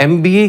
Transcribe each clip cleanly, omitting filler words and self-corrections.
MBA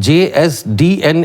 JSDN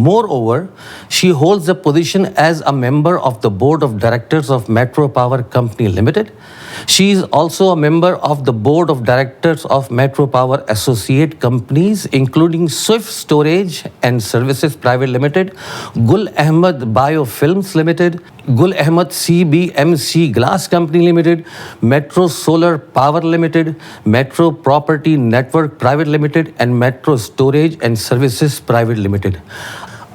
Moreover, she holds a position as a member of the board of directors of Metro Power Company Limited. She is also a member of the board of directors of Metro Power Associate Companies, including Swift Storage and Services Private Limited, Gul Ahmad Biofilms Limited, Gul Ahmad CBMC Glass Company Limited, Metro Solar Power Limited, Metro Property Network Private Limited, and Metro Storage and Services Private Limited.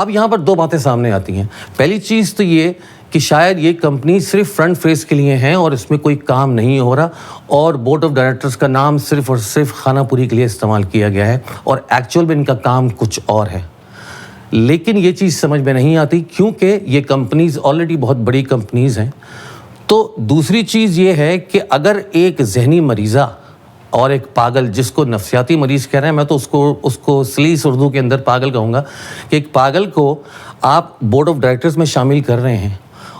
اب یہاں پر دو باتیں سامنے آتی ہیں. پہلی چیز تو یہ کہ شاید یہ کمپنی صرف فرنٹ فیس کے لیے ہیں اور اس میں کوئی کام نہیں ہو رہا اور بورڈ آف ڈائریکٹرز کا نام صرف اور صرف خانہ پوری کے لیے استعمال کیا گیا ہے اور ایکچوئل میں ان کا کام کچھ اور ہے. لیکن یہ چیز سمجھ میں نہیں آتی کیونکہ یہ کمپنیز آلریڈی بہت بڑی کمپنیز ہیں. تو دوسری چیز یہ ہے کہ اگر ایک ذہنی مریضہ اور ایک پاگل، جس کو نفسیاتی مریض کہہ رہے ہیں، میں تو اس کو سلیس اردو کے اندر پاگل کہوں گا، کہ ایک پاگل کو آپ بورڈ آف ڈائریکٹرز میں شامل کر رہے ہیں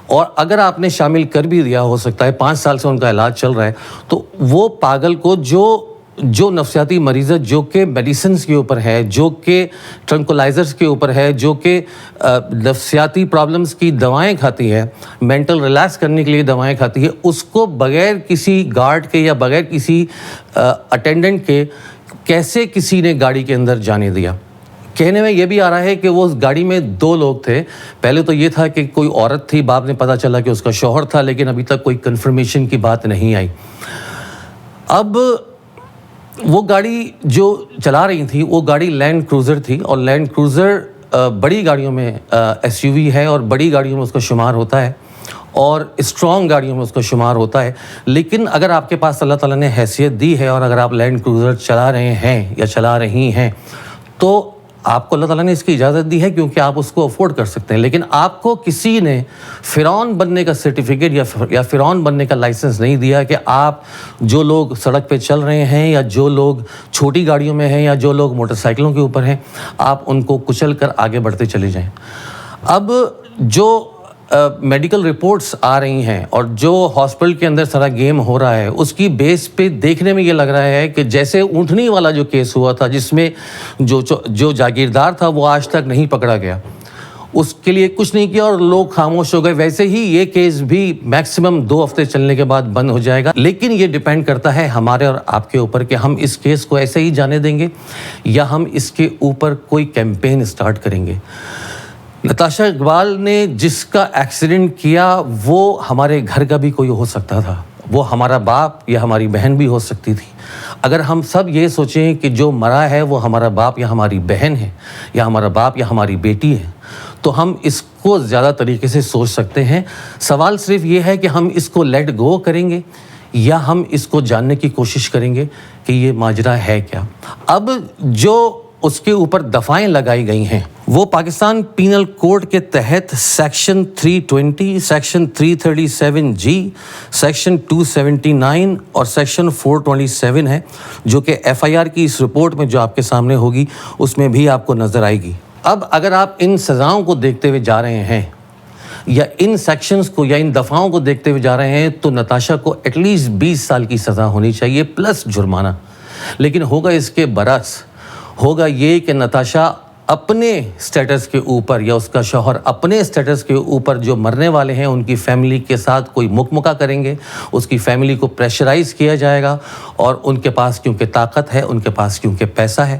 اور اگر آپ نے شامل کر بھی دیا، ہو سکتا ہے 5 سال سے ان کا علاج چل رہا ہے، تو وہ پاگل کو جو نفسیاتی مریض ہے، جو کہ میڈیسنز کے اوپر ہے، جو کہ ٹرنکولائزرز کے اوپر ہے، جو کہ نفسیاتی پرابلمز کی دوائیں کھاتی ہے، مینٹل ریلیکس کرنے کے لیے دوائیں کھاتی ہے، اس کو بغیر کسی گارڈ کے یا بغیر کسی اٹینڈنٹ کے کیسے کسی نے گاڑی کے اندر جانے دیا؟ کہنے میں یہ بھی آ رہا ہے کہ وہ اس گاڑی میں 2 لوگ تھے. پہلے تو یہ تھا کہ کوئی عورت تھی، بعد میں پتہ چلا کہ اس کا شوہر تھا، لیکن ابھی تک کوئی کنفرمیشن کی بات نہیں آئی. اب وہ گاڑی جو چلا رہی تھی وہ گاڑی لینڈ کروزر تھی اور لینڈ کروزر بڑی گاڑیوں میں ایس یو وی ہے اور بڑی گاڑیوں میں اس کا شمار ہوتا ہے اور اسٹرانگ گاڑیوں میں اس کا شمار ہوتا ہے. لیکن اگر آپ کے پاس اللہ تعالیٰ نے حیثیت دی ہے اور اگر آپ لینڈ کروزر چلا رہے ہیں یا چلا رہی ہیں تو آپ کو اللہ تعالیٰ نے اس کی اجازت دی ہے کیونکہ آپ اس کو افورڈ کر سکتے ہیں. لیکن آپ کو کسی نے فرعون بننے کا سرٹیفکیٹ یا فرعون بننے کا لائسنس نہیں دیا کہ آپ جو لوگ سڑک پہ چل رہے ہیں یا جو لوگ چھوٹی گاڑیوں میں ہیں یا جو لوگ موٹر سائیکلوں کے اوپر ہیں، آپ ان کو کچل کر آگے بڑھتے چلے جائیں. اب جو میڈیکل رپورٹس آ رہی ہیں اور جو ہاسپٹل کے اندر سارا گیم ہو رہا ہے، اس کی بیس پہ دیکھنے میں یہ لگ رہا ہے کہ جیسے اونٹنی والا جو کیس ہوا تھا جس میں جو جاگیردار تھا وہ آج تک نہیں پکڑا گیا، اس کے لیے کچھ نہیں کیا اور لوگ خاموش ہو گئے، ویسے ہی یہ کیس بھی میکسیمم 2 ہفتے چلنے کے بعد بند ہو جائے گا. لیکن یہ ڈیپینڈ کرتا ہے ہمارے اور آپ کے اوپر کہ ہم اس کیس کو ایسے ہی جانے دیں گے یا ہم اس کے اوپر کوئی کیمپین اسٹارٹ کریں گے. نتاشا اقبال نے جس کا ایکسیڈنٹ کیا وہ ہمارے گھر کا بھی کوئی ہو سکتا تھا، وہ ہمارا باپ یا ہماری بہن بھی ہو سکتی تھی. اگر ہم سب یہ سوچیں کہ جو مرا ہے وہ ہمارا باپ یا ہماری بہن ہے یا ہمارا باپ یا ہماری بیٹی ہے تو ہم اس کو زیادہ طریقے سے سوچ سکتے ہیں. سوال صرف یہ ہے کہ ہم اس کو لیٹ گو کریں گے یا ہم اس کو جاننے کی کوشش کریں گے کہ یہ ماجرا ہے کیا. اب جو اس کے اوپر دفعیں لگائی گئی ہیں وہ پاکستان پینل کوڈ کے تحت سیکشن 320، سیکشن 337 جی، سیکشن 279 اور سیکشن 427 ہے، جو کہ ایف آئی آر کی اس رپورٹ میں جو آپ کے سامنے ہوگی اس میں بھی آپ کو نظر آئے گی. اب اگر آپ ان سزاؤں کو دیکھتے ہوئے جا رہے ہیں یا ان سیکشنز کو یا ان دفعوں کو دیکھتے ہوئے جا رہے ہیں تو نتاشا کو ایٹ لیسٹ 20 سال کی سزا ہونی چاہیے پلس جرمانہ. لیکن ہوگا اس کے برعکس، ہوگا یہ کہ نتاشا اپنے سٹیٹس کے اوپر یا اس کا شوہر اپنے سٹیٹس کے اوپر جو مرنے والے ہیں ان کی فیملی کے ساتھ کوئی مکمکہ کریں گے، اس کی فیملی کو پریشرائز کیا جائے گا اور ان کے پاس کیونکہ طاقت ہے، ان کے پاس کیونکہ پیسہ ہے،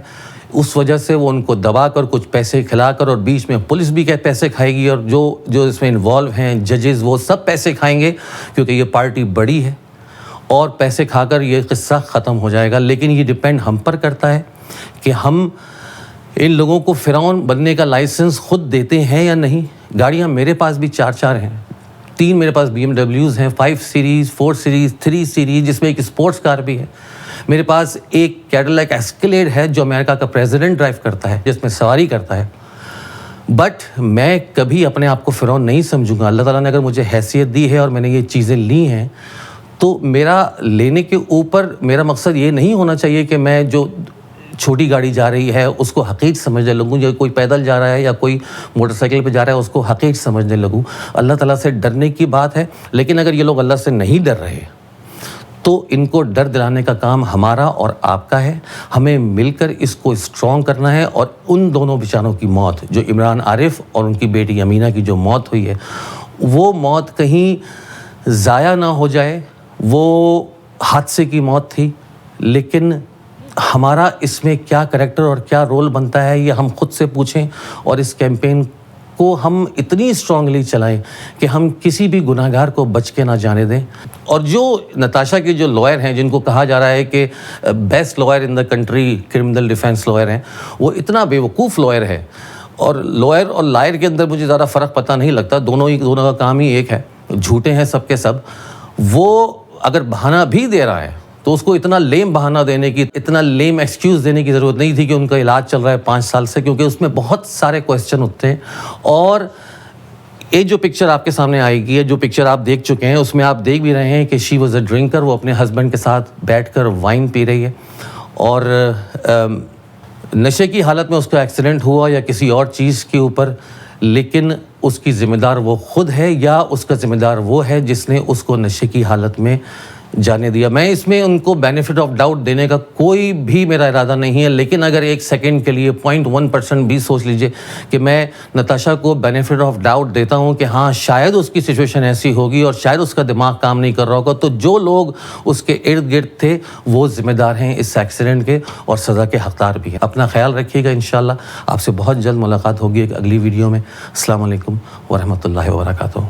اس وجہ سے وہ ان کو دبا کر کچھ پیسے کھلا کر اور بیچ میں پولیس بھی پیسے کھائے گی اور جو اس میں انوالو ہیں ججز وہ سب پیسے کھائیں گے کیونکہ یہ پارٹی بڑی ہے اور پیسے کھا کر یہ قصہ ختم ہو جائے گا. لیکن یہ ڈیپینڈ ہم پر کرتا ہے کہ ہم ان لوگوں کو فرعون بننے کا لائسنس خود دیتے ہیں یا نہیں. گاڑیاں میرے پاس بھی 4 ہیں، 3 میرے پاس BMW ہیں، 5 سیریز، 4 سیریز، 3 سیریز، جس میں ایک اسپورٹس کار بھی ہے. میرے پاس ایک کیڈیلیک ایسکیلیڈ ہے جو امریکہ کا پریزیڈنٹ ڈرائیو کرتا ہے، جس میں سواری کرتا ہے. بٹ میں کبھی اپنے آپ کو فرعون نہیں سمجھوں گا. اللہ تعالیٰ نے اگر مجھے حیثیت دی ہے اور میں نے یہ چیزیں لی ہیں تو میرا لینے کے اوپر میرا مقصد یہ نہیں ہونا چاہیے کہ میں جو چھوٹی گاڑی جا رہی ہے اس کو حقیر سمجھنے لگوں، یا کوئی پیدل جا رہا ہے یا کوئی موٹر سائیکل پہ جا رہا ہے اس کو حقیر سمجھنے لگوں. اللہ تعالیٰ سے ڈرنے کی بات ہے، لیکن اگر یہ لوگ اللہ سے نہیں ڈر رہے تو ان کو ڈر دلانے کا کام ہمارا اور آپ کا ہے. ہمیں مل کر اس کو اسٹرانگ کرنا ہے اور ان دونوں بیچاروں کی موت، جو عمران عارف اور ان کی بیٹی امینہ کی جو موت ہوئی ہے، وہ موت کہیں ضائع نہ ہو جائے. وہ حادثے کی موت تھی، لیکن ہمارا اس میں کیا کریکٹر اور کیا رول بنتا ہے یہ ہم خود سے پوچھیں اور اس کیمپین کو ہم اتنی اسٹرانگلی چلائیں کہ ہم کسی بھی گناہ گار کو بچ کے نہ جانے دیں. اور جو نتاشا کے جو لائر ہیں جن کو کہا جا رہا ہے کہ best lawyer in the country criminal defence lawyer ہیں، وہ اتنا بیوقوف لائر ہے اور لوئر اور لائر کے اندر مجھے زیادہ فرق پتہ نہیں لگتا، دونوں کا کام ہی ایک ہے، جھوٹے ہیں سب کے سب۔ وہ اگر بہانہ بھی دے رہا ہے تو اس کو اتنا لیم بہانہ دینے کی، اتنا لیم ایکسکیوز دینے کی ضرورت نہیں تھی کہ ان کا علاج چل رہا ہے 5 سال سے، کیونکہ اس میں بہت سارے کویسچن اٹھتے ہیں۔ اور یہ جو پکچر آپ کے سامنے آئے گی، جو پکچر آپ دیکھ چکے ہیں، اس میں آپ دیکھ بھی رہے ہیں کہ شی واز اے ڈرنکر، وہ اپنے ہسبینڈ کے ساتھ بیٹھ کر وائن پی رہی ہے، اور نشے کی حالت میں اس کا ایکسیڈنٹ ہوا یا کسی اور چیز کے اوپر، لیکن اس کی ذمہ دار وہ خود ہے یا اس کا ذمہ دار وہ ہے جس نے اس کو نشے کی حالت میں جانے دیا۔ میں اس میں ان کو بینیفٹ آف ڈاؤٹ دینے کا کوئی بھی میرا ارادہ نہیں ہے، لیکن اگر 1 سیکنڈ کے لیے 0.1% بھی سوچ لیجئے کہ میں نتاشا کو بینیفٹ آف ڈاؤٹ دیتا ہوں کہ ہاں شاید اس کی سچویشن ایسی ہوگی اور شاید اس کا دماغ کام نہیں کر رہا ہوگا، تو جو لوگ اس کے ارد گرد تھے وہ ذمہ دار ہیں اس ایکسیڈنٹ کے اور سزا کے حقدار بھی ہیں۔ اپنا خیال رکھیے گا، انشاءاللہ آپ سے بہت جلد ملاقات ہوگی ایک اگلی ویڈیو میں۔ السلام علیکم ورحمۃ اللہ وبرکاتہ۔